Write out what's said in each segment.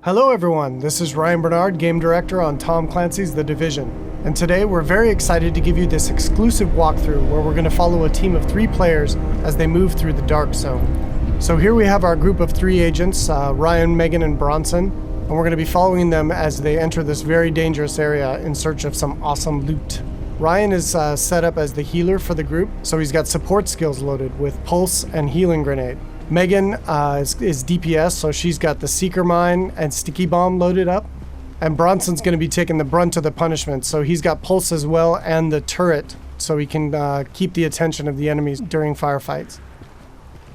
Hello everyone, this is Ryan Bernard, Game Director on Tom Clancy's The Division. And today we're very excited to give you this exclusive walkthrough where we're going to follow a team of 3 players as they move through the Dark Zone. So here we have our group of 3 agents, Ryan, Megan, and Bronson, and we're going to be following them as they enter this very dangerous area in search of some awesome loot. Ryan is set up as the healer for the group, so he's got support skills loaded with Pulse and Healing Grenade. Megan is DPS, so she's got the Seeker Mine and Sticky Bomb loaded up. And Bronson's going to be taking the brunt of the punishment, so he's got Pulse as well and the turret, so he can keep the attention of the enemies during firefights.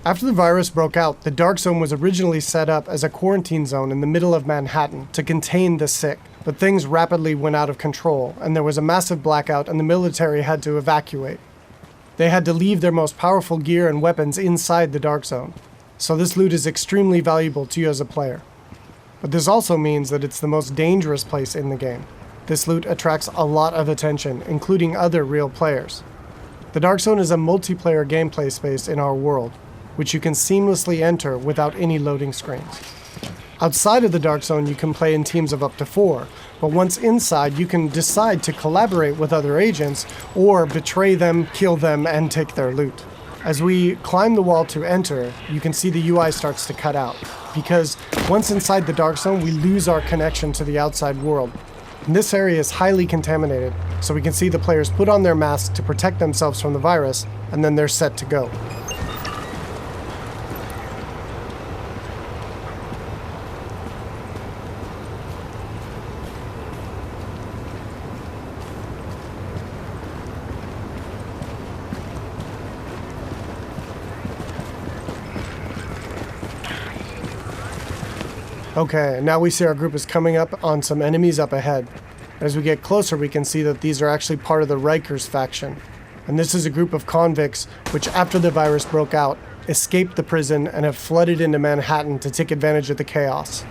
After the virus broke out, the Dark Zone was originally set up as a quarantine zone in the middle of Manhattan to contain the sick. But things rapidly went out of control, and there was a massive blackout and the military had to evacuate. They had to leave their most powerful gear and weapons inside the Dark Zone. So this loot is extremely valuable to you as a player. But this also means that it's the most dangerous place in the game. This loot attracts a lot of attention, including other real players. The Dark Zone is a multiplayer gameplay space in our world, which you can seamlessly enter without any loading screens. Outside of the Dark Zone, you can play in teams of up to 4, but once inside, you can decide to collaborate with other agents or betray them, kill them, and take their loot. As we climb the wall to enter, you can see the UI starts to cut out, because once inside the Dark Zone, we lose our connection to the outside world. And this area is highly contaminated, so we can see the players put on their masks to protect themselves from the virus, and then they're set to go. Okay, now we see our group is coming up on some enemies up ahead. As we get closer, we can see that these are actually part of the Rikers faction. And this is a group of convicts which, after the virus broke out, escaped the prison and have flooded into Manhattan to take advantage of the chaos.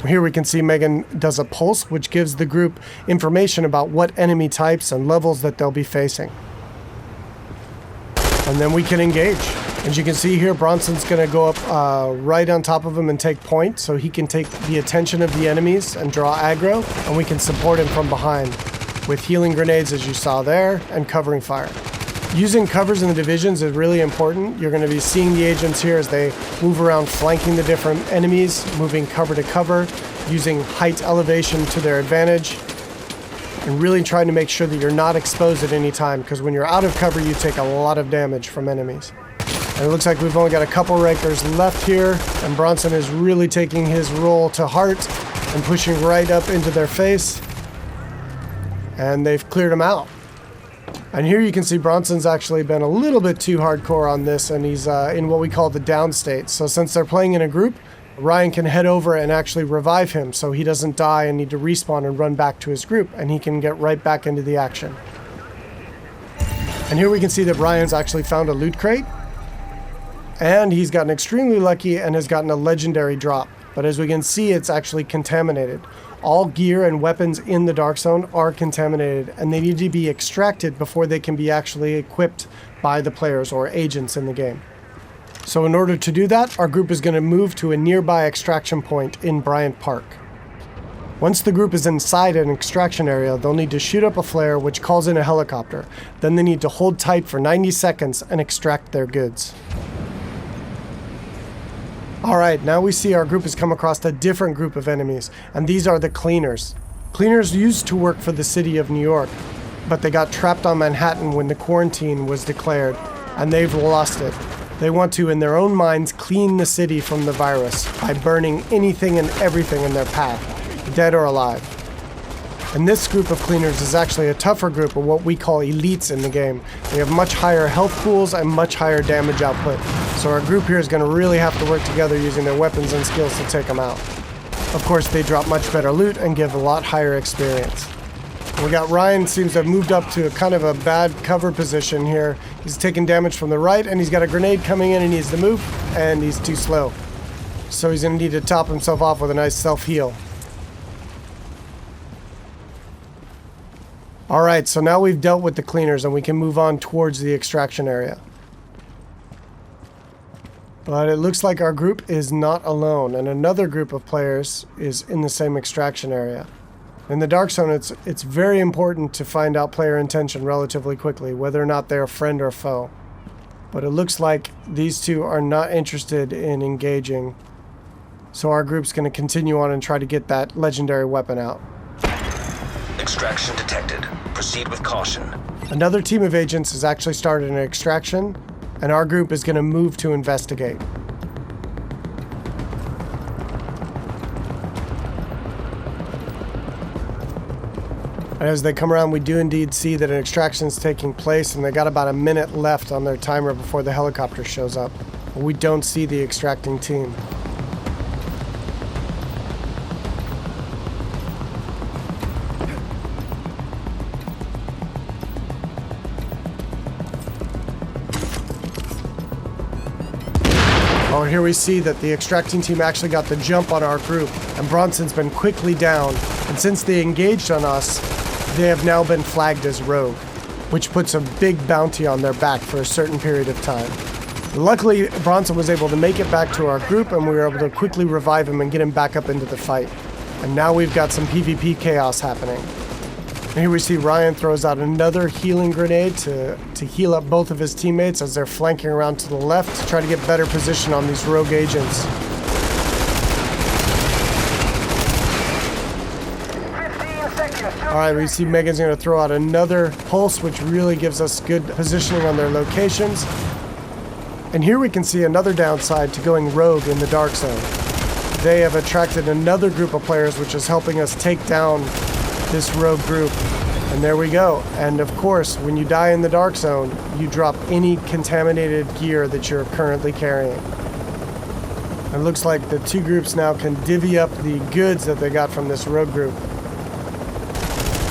Here we can see Megan does a pulse, which gives the group information about what enemy types and levels that they'll be facing. And then we can engage. As you can see here, Bronson's going to go up right on top of him and take point, so he can take the attention of the enemies and draw aggro, and we can support him from behind with healing grenades, as you saw there, and covering fire. Using covers in the divisions is really important. You're going to be seeing the agents here as they move around flanking the different enemies, moving cover to cover, using height elevation to their advantage, and really trying to make sure that you're not exposed at any time, because when you're out of cover, you take a lot of damage from enemies. And it looks like we've only got a couple Rikers left here, and Bronson is really taking his role to heart and pushing right up into their face. And they've cleared him out. And here you can see Bronson's actually been a little bit too hardcore on this, and he's in what we call the down state. So since they're playing in a group, Ryan can head over and actually revive him so he doesn't die and need to respawn and run back to his group, and he can get right back into the action. And here we can see that Ryan's actually found a loot crate. And he's gotten extremely lucky and has gotten a legendary drop. But as we can see, it's actually contaminated. All gear and weapons in the Dark Zone are contaminated, and they need to be extracted before they can be actually equipped by the players or agents in the game. So in order to do that, our group is going to move to a nearby extraction point in Bryant Park. Once the group is inside an extraction area, they'll need to shoot up a flare which calls in a helicopter. Then they need to hold tight for 90 seconds and extract their goods. Alright, now we see our group has come across a different group of enemies, and these are the Cleaners. Cleaners used to work for the city of New York, but they got trapped on Manhattan when the quarantine was declared, and they've lost it. They want to, in their own minds, clean the city from the virus by burning anything and everything in their path, dead or alive. And this group of Cleaners is actually a tougher group of what we call elites in the game. They have much higher health pools and much higher damage output. So our group here is going to really have to work together using their weapons and skills to take them out. Of course, they drop much better loot and give a lot higher experience. We got Ryan seems to have moved up to a kind of a bad cover position here. He's taking damage from the right, and he's got a grenade coming in. He needs to move, and he's too slow. So he's going to need to top himself off with a nice self-heal. Alright, so now we've dealt with the Cleaners, and we can move on towards the extraction area. But it looks like our group is not alone, and another group of players is in the same extraction area. In the Dark Zone, it's very important to find out player intention relatively quickly, whether or not they're a friend or foe. But it looks like these two are not interested in engaging, so our group's going to continue on and try to get that legendary weapon out. Extraction detected. Proceed with caution. Another team of agents has actually started an extraction, and our group is going to move to investigate. And as they come around, we do indeed see that an extraction is taking place, and they got about a minute left on their timer before the helicopter shows up. But we don't see the extracting team. Oh, here we see that the extracting team actually got the jump on our group, and Bronson's been quickly down. And since they engaged on us, they have now been flagged as rogue, which puts a big bounty on their back for a certain period of time. Luckily, Bronson was able to make it back to our group, and we were able to quickly revive him and get him back up into the fight. And now we've got some PvP chaos happening. And here we see Ryan throws out another healing grenade to heal up both of his teammates as they're flanking around to the left to try to get better position on these rogue agents. 15 seconds. Alright, we see Megan's going to throw out another pulse, which really gives us good positioning on their locations. And here we can see another downside to going rogue in the Dark Zone. They have attracted another group of players, which is helping us take down this rogue group. And there we go. And of course, when you die in the Dark Zone, you drop any contaminated gear that you're currently carrying. It looks like the two groups now can divvy up the goods that they got from this rogue group.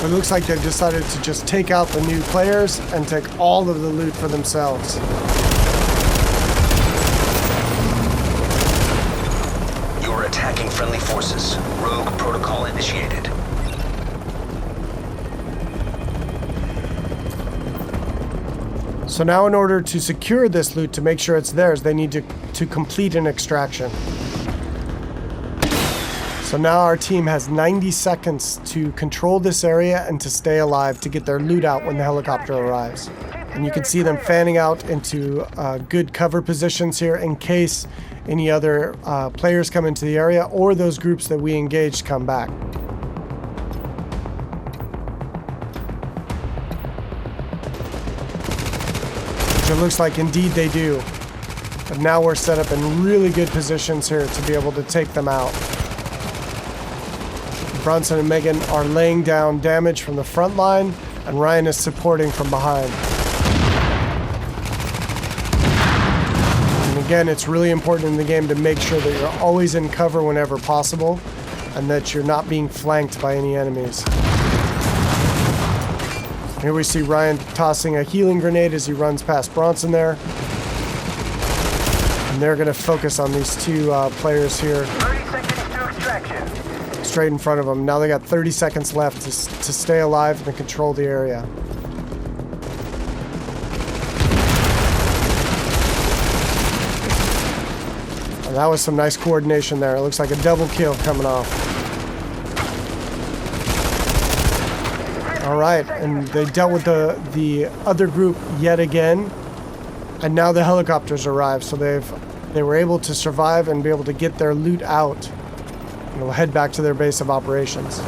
It looks like they've decided to just take out the new players and take all of the loot for themselves. You're attacking friendly forces. Rogue protocol initiated. So now in order to secure this loot, to make sure it's theirs, they need to complete an extraction. So now our team has 90 seconds to control this area and to stay alive to get their loot out when the helicopter arrives. And you can see them fanning out into good cover positions here in case any other players come into the area or those groups that we engaged come back. It looks like indeed they do. But now we're set up in really good positions here to be able to take them out. Bronson and Megan are laying down damage from the front line, and Ryan is supporting from behind. And again, it's really important in the game to make sure that you're always in cover whenever possible, and that you're not being flanked by any enemies. Here we see Ryan tossing a healing grenade as he runs past Bronson there. And they're going to focus on these two players here. 30 seconds to extraction. Straight in front of them. Now they got 30 seconds left to stay alive and control the area. And that was some nice coordination there. It looks like a double kill coming off. All right, and they dealt with the other group yet again, and now the helicopters arrived, so they were able to survive and be able to get their loot out, and they'll head back to their base of operations.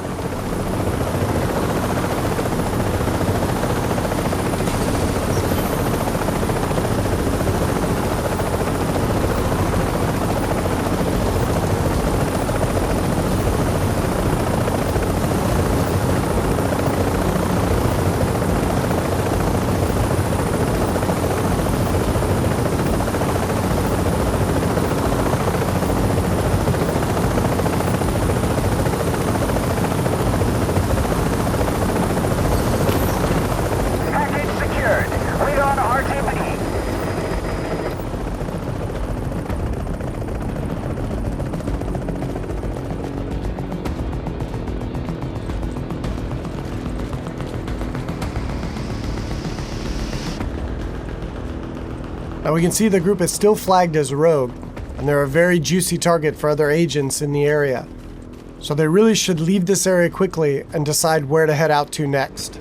Now we can see the group is still flagged as rogue, and they're a very juicy target for other agents in the area. So they really should leave this area quickly and decide where to head out to next.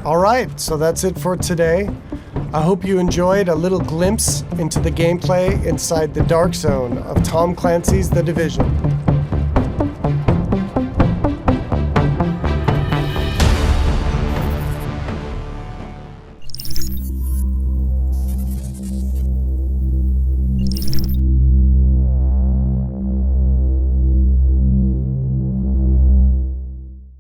Alright, so that's it for today. I hope you enjoyed a little glimpse into the gameplay inside the dark zone of Tom Clancy's The Division.